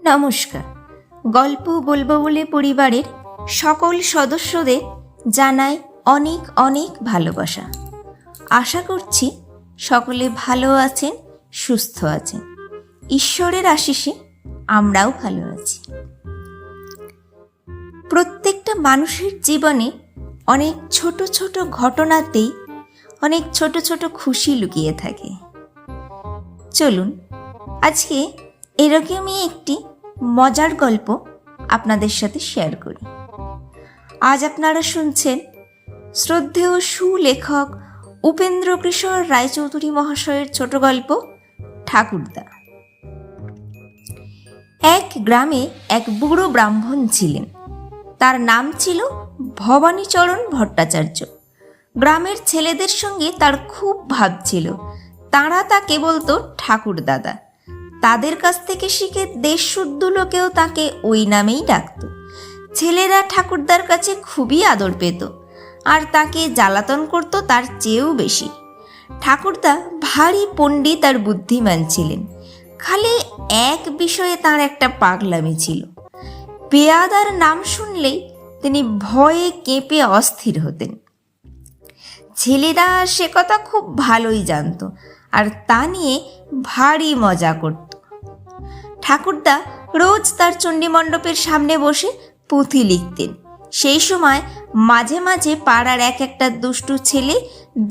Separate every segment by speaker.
Speaker 1: নমস্কার। গল্প বলবো বলে পরিবারের সকল সদস্যদের জানাই অনেক অনেক ভালোবাসা। আশা করছি সকলে ভালো আছেন, সুস্থ আছেন। ঈশ্বরের আশিসে আমরাও ভালো আছি। প্রত্যেকটা মানুষের জীবনে অনেক ছোট ছোট ঘটনাতেই অনেক ছোট ছোট খুশি লুকিয়ে থাকে। চলুন আজকে এরকমই একটি মজার গল্প আপনাদের সাথে শেয়ার করি। আজ আপনারা শুনছেন শ্রদ্ধেয় সুলেখক উপেন্দ্রকিশোর রায়চৌধুরী মহাশয়ের ছোট গল্প ঠাকুরদা। এক গ্রামে এক বুড়ো ব্রাহ্মণ ছিলেন। তার নাম ছিল ভবানীচরণ ভট্টাচার্য। গ্রামের ছেলেদের সঙ্গে তার খুব ভাব ছিল। তারা তাকে বলতো ঠাকুরদাদা। তাদের কাছ থেকে শিখে দেশশুদ্ধ লোকেও তাকে ওই নামেই ডাকত। ছেলেরা ঠাকুরদার কাছে খুবই আদর পেত আর তাকে জ্বালাতন করত তার চেয়েও বেশি। ঠাকুরদা ভারী পণ্ডিত আর বুদ্ধিমান ছিলেন। খালি এক বিষয়ে তার একটা পাগলামি ছিল। পেয়াদার নাম শুনলেই তিনি ভয়ে কেঁপে অস্থির হতেন। ছেলেরা সে কথা খুব ভালোই জানত আর তা নিয়ে ভারী মজা করত। ঠাকুরদা রোজ তার চণ্ডীমণ্ডপের সামনে বসে পুঁথি লিখতেন। সেই সময় মাঝে মাঝে পাড়ার এক একটা দুষ্টু ছেলে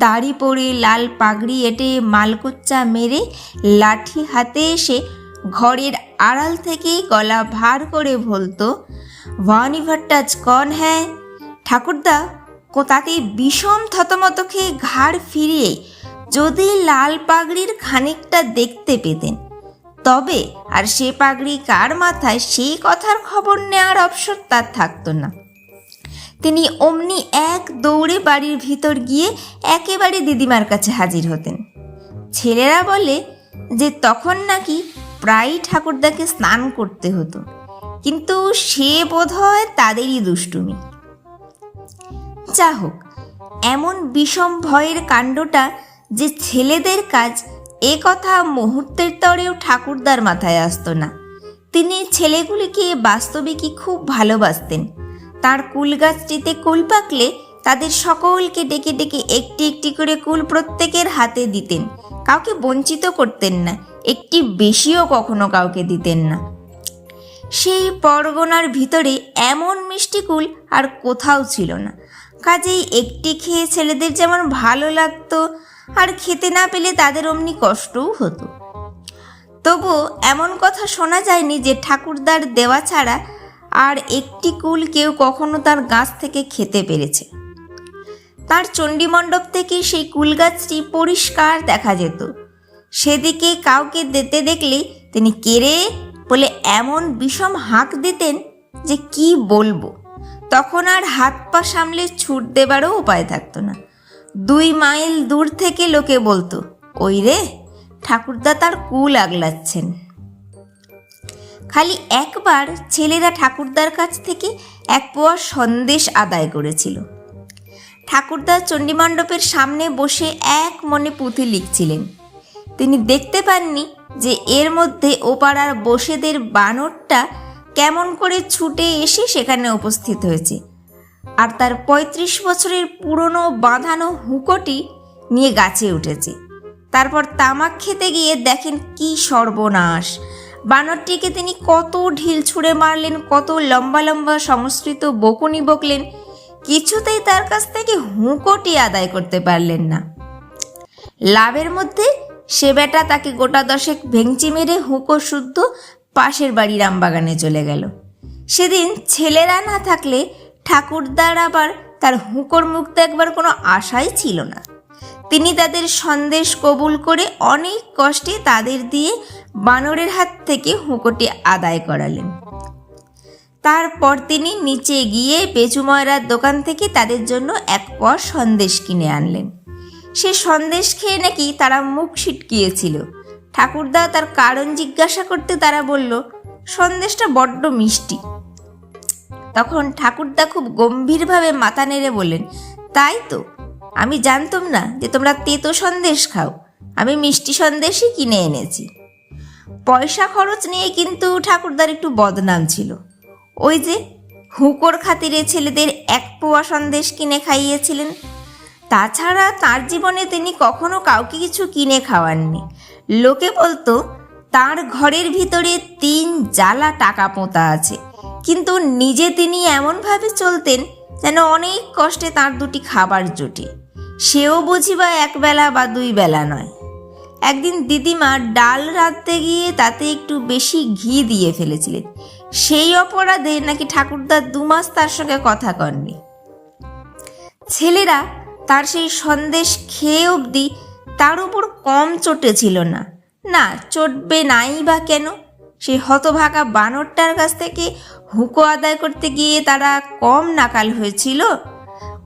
Speaker 1: দাড়ি পরে লাল পাগড়ি এঁটে মালকোচ্চা মেরে লাঠি হাতে এসে ঘরের আড়াল থেকে গলা ভার করে বলতো, ভবানী ভট্টাচ কন হ্যাঁ? ঠাকুরদা তাতে বিষম থতমত খেয়ে ঘাড় ফিরিয়ে যদি লাল পাগড়ির খানিকটা দেখতে পেতেন তবে আর সে পাগড়ি কার মাথায় সেই কথার খবর নেওয়ার অবসর তার থাকতো না। তিনি অমনি এক দৌড়ে বাড়ির ভিতর গিয়ে একেবারে দিদিমার কাছে হাজির হতেন। ছেলেরা বলে যে তখন নাকি প্রায়ই ঠাকুরদাকে স্নান করতে হতো, কিন্তু সে বোধহয় তাদেরই দুষ্টুমি। যা হোক, এমন বিষম ভয়ের কাণ্ডটা যে ছেলেদের কাজ এ কথা মুহূর্তের তরেও ঠাকুরদার মাথায় আসতো না। তিনি ছেলেগুলিকে বাস্তবিকই খুব ভালোবাসতেন। তার কুল গাছটিতে কুল পাকলে তাদের সকলকে ডেকে ডেকে একটি একটি করে কুল প্রত্যেকের হাতে দিতেন। কাউকে বঞ্চিত করতেন না, একটি বেশিও কখনো কাউকে দিতেন না। সেই পরগনার ভিতরে এমন মিষ্টি কুল আর কোথাও ছিল না। কাজেই একটি খেয়ে ছেলেদের যেমন ভালো লাগতো আর খেতে না পেলে তাদের অমনি কষ্টও হতো। তবু এমন কথা শোনা যায়নি যে ঠাকুরদার দেওয়া ছাড়া আর একটি কুল কেউ কখনো তার গাছ থেকে খেতে পেরেছে। তার চণ্ডীমণ্ডপ থেকে সেই কুল গাছটি পরিষ্কার দেখা যেত। সেদিকে কাউকে দিতে দেখলে তিনি কেড়ে বলে এমন বিষম হাঁক দিতেন যে কি বলবো। তখন আর হাত পা সামলে ছুট দেবারও উপায় থাকতো না। 2 মাইল দূর থেকে লোকে বলতো, ওই রে ঠাকুরদা তার কুল আগলাচ্ছেন। খালি একবার ছেলেরা ঠাকুরদার কাছ থেকে 1 পোয়া সন্দেশ আদায় করেছিল। ঠাকুরদা চণ্ডীমণ্ডপের সামনে বসে এক মনে পুঁথি লিখছিলেন। তিনি দেখতে পাননি যে এর মধ্যে ওপাড়ার বসেদের বানরটা কেমন করে ছুটে এসে সেখানে উপস্থিত হয়েছে আর তার 35 বছরের পুরনো বাঁধানো হুঁকোটি নিয়ে গাছে উঠেছে। তারপর তামাক খেতে গিয়ে দেখেন কি সর্বনাশ। বানরটিকে তিনি কত ঢিল ছুঁড়ে মারলেন, কত লম্বা লম্বা সংস্কৃত বকুনি বকলেন, কিছুতেই তার কাছ থেকে হুঁকোটি আদায় করতে পারলেন না। লাভের মধ্যে সে বেটা তাকে গোটা 10 ভেঙচি মেরে হুঁকো শুদ্ধ পাশের বাড়ির আমবাগানে চলে গেল। সেদিন ছেলেরা না থাকলে ঠাকুরদার আবার তার হুঁকোর মুখ দেখবার কোনো আশাই ছিল না। তিনি তাদের সন্দেশ কবুল করে অনেক কষ্টে তাদের দিয়ে বানরের হাত থেকে হুঁকোটি আদায় করালেন। তারপর তিনি নিচে গিয়ে পেঁচুময়রার দোকান থেকে তাদের জন্য 1 পোয়া সন্দেশ কিনে আনলেন। সে সন্দেশ খেয়ে নাকি তারা মুখ ছিটকিয়েছিল। ঠাকুরদা তার কারণ জিজ্ঞাসা করতে তারা বলল, সন্দেশটা বড্ড মিষ্টি। তখন ঠাকুরদা খুব গম্ভীরভাবে মাথা নেড়ে বললেন, তাই তো, আমি জানতাম না যে তোমরা তেতো সন্দেশ খাও। আমি মিষ্টি সন্দেশই কিনে এনেছি। পয়সা খরচ নিয়ে কিন্তু ঠাকুরদার একটু বদনাম ছিল। ওই যে হুঁকোর খাতিরে ছেলেদের 1 পোয়া সন্দেশ কিনে খাইয়েছিলেন। তাছাড়া তার জীবনে তিনি কখনো কাউকে কিছু কিনে খাওয়াননি। লোকে বলতো তার ঘরের ভিতরে 3 জালা টাকা পোঁতা আছে, কিন্তু নিজে তিনি এমনভাবে চলতেন যেন অনেক কষ্টে তার 2টি খাবার জোটে, সেও বুঝিবা 1 বেলা বা 2 বেলা নয়। একদিন দিদিমা ডাল রাঁধতে গিয়ে তাতে একটু বেশি ঘি দিয়ে ফেলেছিলেন। সেই অপরাধে নাকি ঠাকুরদা 2 মাস তার সঙ্গে কথা কননি। ছেলেরা তার সেই সন্দেশ খেয়ে অবধি তার উপর কম চটেছিল না। না, চটবে নাই বা কেন? সেই হতভাগা বানরটার কাছ থেকে হুঁকো আদায় করতে গিয়ে তারা কম নাকাল হয়েছিল?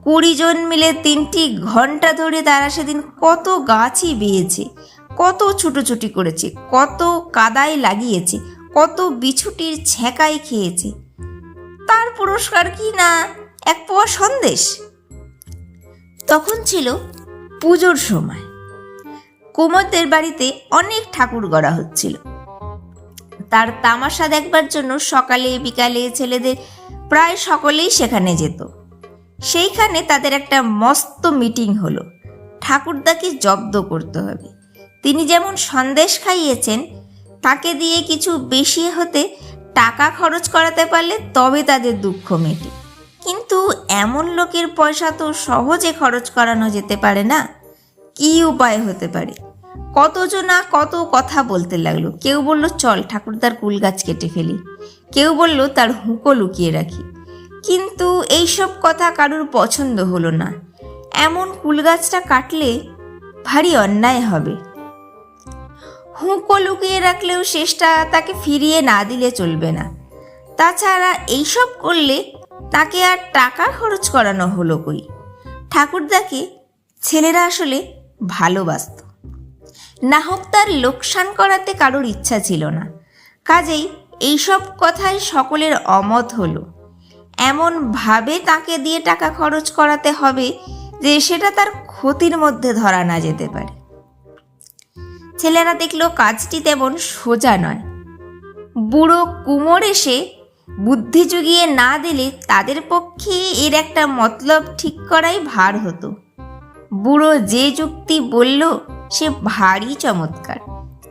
Speaker 1: 20 জন মিলে 3টি ঘন্টা ধরে তারা সেদিন কত গাছই বেয়েছে, কত ছুটোছুটি করেছে, কত কাদায় লাগিয়েছে, কত বিছুটির ছেঁকাই খেয়েছে। তার পুরস্কার কি না 1 পোয়া সন্দেশ? তখন ছিল পুজোর সময়। কুমোরদের বাড়িতে অনেক ঠাকুর গড়া হচ্ছিল। তার তামাশা দেখবার জন্য সকালে বিকালে ছেলেদের প্রায় সকলেই সেখানে যেত। সেইখানে তাদের একটা মস্ত মিটিং হলো। ঠাকুরদাকে জব্দ করতে হবে। তিনি যেমন সন্দেশ খাইয়েছেন, তাকে দিয়ে কিছু বেশি হতে টাকা খরচ করাতে পারলে তবে তাদের দুঃখ মেটে। কিন্তু এমন লোকের পয়সা তো সহজে খরচ করানো যেতে পারে না। কি উপায় হতে পারে? কতজনা কত কথা বলতে লাগলো। কেউ বলল চল ঠাকুরদার কুল গাছ কেটে ফেলি, কেউ বলল তার হুঁকো লুকিয়ে রাখি। কিন্তু এইসব কথা কারুর পছন্দ হলো না। এমন কুল গাছটা কাটলে ভারী অন্যায় হবে। হুঁকো লুকিয়ে রাখলেও শেষটা তাকে ফিরিয়ে না দিলে চলবে না। তাছাড়া এইসব করলে তাকে আর টাকা খরচ করানো হলো কই? ঠাকুরদাকে ছেলেরা আসলে ভালোবাসত। না হোক তার লোকসান করাতে কারোর ইচ্ছা ছিল না। কাজেই এইসব কথায় সকলের অমত হলো। এমন ভাবে তাকে দিয়ে টাকা খরচ করাতে হবে যে সেটা তার ক্ষতির মধ্যে ধরা না যেতে পারে। ছেলেরা দেখলো কাজটি তেমন সোজা নয়। বুড়ো কুমোর এসে বুদ্ধি জুগিয়ে না দিলে তাদের পক্ষে এর একটা মতলব ঠিক করাই ভার হতো। বুড়ো যে যুক্তি বলল সে ভারী চমৎকার।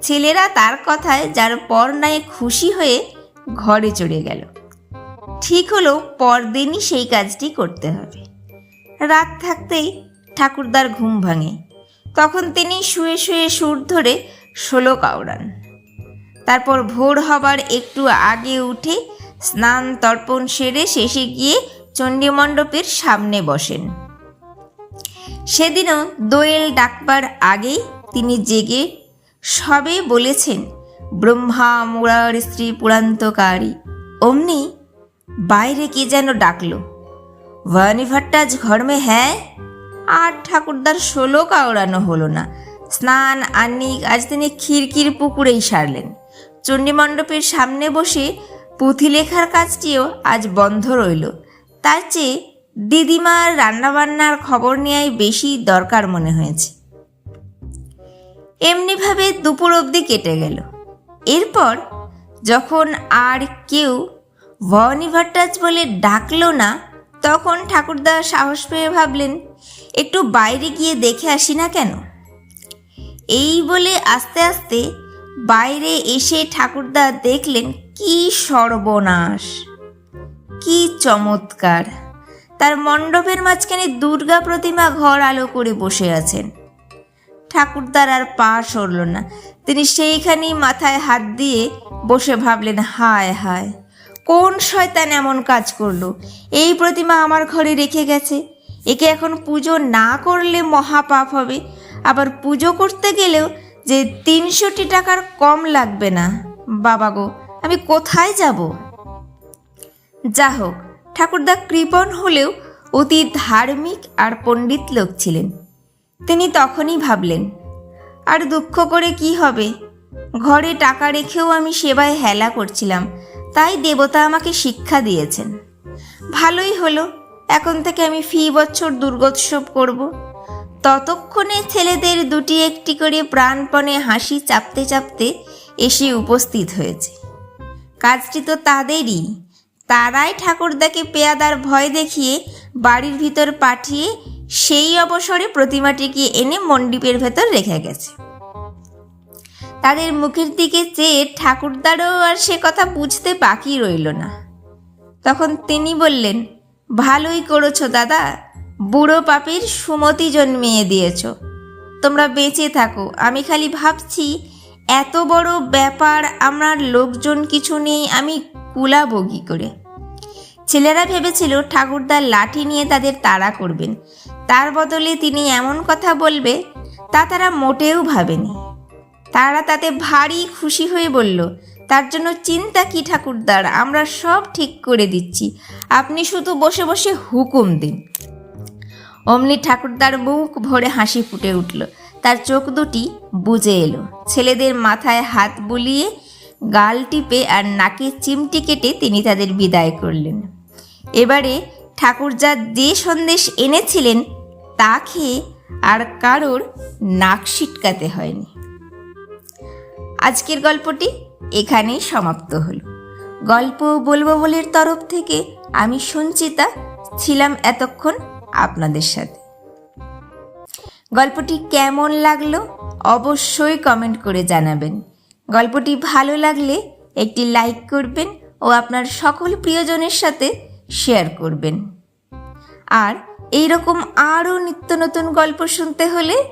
Speaker 1: ছেলেরা তার কথায় যার পর নাই খুশি হয়ে ঘরে চলে গেল। ঠিক হলো পরদিনই সেই কাজটি করতে হবে। রাত থাকতেই ঠাকুরদার ঘুম ভাঙে। তখন তিনি শুয়ে শুয়ে সুর ধরে 16 আওড়ান। তারপর ভোর হবার একটু আগে উঠে স্নান তর্পণ সেরে শেষে গিয়ে চণ্ডীমণ্ডপের সামনে বসেন। সেদিনও দোয়েল ডাকবার আগেই তিনি জেগে সবে বলেছেন ব্রহ্মা মুরার স্ত্রী পুরান্তকারী। অমনি বাইরে কে যেন ডাকলো, ভবানী ভট্টাচ ঘর মে হ্যাঁ? আর ঠাকুরদার 16 আওড়ানো হলো না। স্নান আহ্নিক আজ তিনি খিড়কির পুকুরেই সারলেন। চণ্ডীমণ্ডপের সামনে বসে পুঁথি লেখার কাজটিও আজ বন্ধ রইল। তার চেয়ে দিদিমার রান্নাবান্নার খবর নেওয়াই বেশি দরকার মনে হয়েছে। এমনিভাবে দুপুর অবধি কেটে গেল। এরপর যখন আর কেউ ভবানী ভট্টাচ বলে ডাকলো না, তখন ঠাকুরদা সাহস পেয়ে ভাবলেন একটু বাইরে গিয়ে দেখে আসি না কেন। এই বলে আস্তে আস্তে বাইরে এসে ঠাকুরদা দেখলেন কি সর্বনাশ, কি চমৎকার! তার মণ্ডপের মাঝখানে দুর্গা প্রতিমা ঘর আলো করে বসে আছেন। ঠাকুরদার আর পা সরল না। তিনি সেইখানেই মাথায় হাত দিয়ে বসে ভাবলেন, হায় হায়, কোন শয়তান এমন কাজ করলো? এই প্রতিমা আমার ঘরে রেখে গেছে। একে এখন পুজো না করলে মহাপাপ হবে। আবার পুজো করতে গেলেও যে 300টি টাকার কম লাগবে না। বাবা গো, আমি কোথায় যাব? যা হোক, ঠাকুরদা কৃপণ হলেও অতি ধার্মিক আর পণ্ডিত লোক ছিলেন। তিনি তখনই ভাবলেন, আর দুঃখ করে কি হবে? ঘরে টাকা রেখেও আমি সেবায় হেলা করছিলাম, তাই দেবতা আমাকে শিক্ষা দিয়েছেন। ভালোই হলো, এখন থেকে আমি ফি বছর দুর্গোৎসব করব। ততক্ষণে ছেলেদের 2টি একটি করে প্রাণপণে হাসি চাপতে চাপতে এসে উপস্থিত হয়েছে। কাজটি তো তাদেরই। তারাই ঠাকুরদাকে পেয়াদার ভয় দেখিয়ে বাড়ির ভিতর পাঠিয়ে সেই অবসরে প্রতিমাটিকে এনে মণ্ডপের ভেতর রেখে গেছে। তাদের মুখের দিকে চেয়ে ঠাকুরদারও আর সে কথা বুঝতে বাকি রইল না। তখন তিনি বললেন, ভালোই করেছো দাদা, বুড়ো পাপীর সুমতি জন্মিয়ে দিয়েছ। তোমরা বেঁচে থাকো। আমি খালি ভাবছি, এত বড় ব্যাপার আমার লোকজন কিছু নেই, আমি কুলাবো কি করে। ছেলেরা ভেবেছিল ঠাকুরদার লাঠি নিয়ে তাদের তাড়া করবেন, তার বদলে তিনি এমন কথা বলবে তা তারা মোটেও ভাবেনি। তারা তাতে ভারী খুশি হয়ে বলল, তার জন্য চিন্তা কি ঠাকুরদার, আমরা সব ঠিক করে দিচ্ছি, আপনি শুধু বসে বসে হুকুম দিন। অমনি ঠাকুরদার মুখ ভরে হাসি ফুটে উঠল, তার চোখ দুটি বুজে এলো। ছেলেদের মাথায় হাত বুলিয়ে গাল টিপে আর নাকে চিমটি কেটে তিনি তাদের বিদায় করলেন। এবারে ঠাকুরজা যে সন্দেশ এনেছিলেন তা খেয়ে আর কারোর নাক সিটকাতে হয়নি। আজকের গল্পটি এখানেই সমাপ্ত হলো। গল্প বলবো বলের তরফ থেকে আমি সঞ্চিতা ছিলাম এতক্ষণ আপনাদের সাথে। গল্পটি কেমন লাগলো অবশ্যই কমেন্ট করে জানাবেন। গল্পটি ভালো লাগলে একটি লাইক করবেন ও আপনার সকল প্রিয়জনের সাথে শেয়ার করবেন। আর এইরকম আরও নিত্য নতুন গল্প শুনতে হলে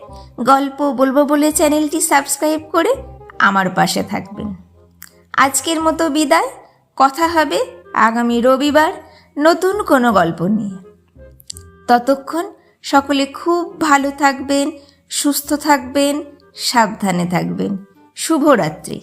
Speaker 1: গল্প বলবো বলে চ্যানেলটি সাবস্ক্রাইব করে আমার পাশে থাকবেন। আজকের মতো বিদায়। কথা হবে আগামী রবিবার নতুন কোনো গল্প নিয়ে। ততক্ষণ সকলে খুব ভালো থাকবেন, সুস্থ থাকবেন, সাবধানে থাকবেন। শুভরাত্রি।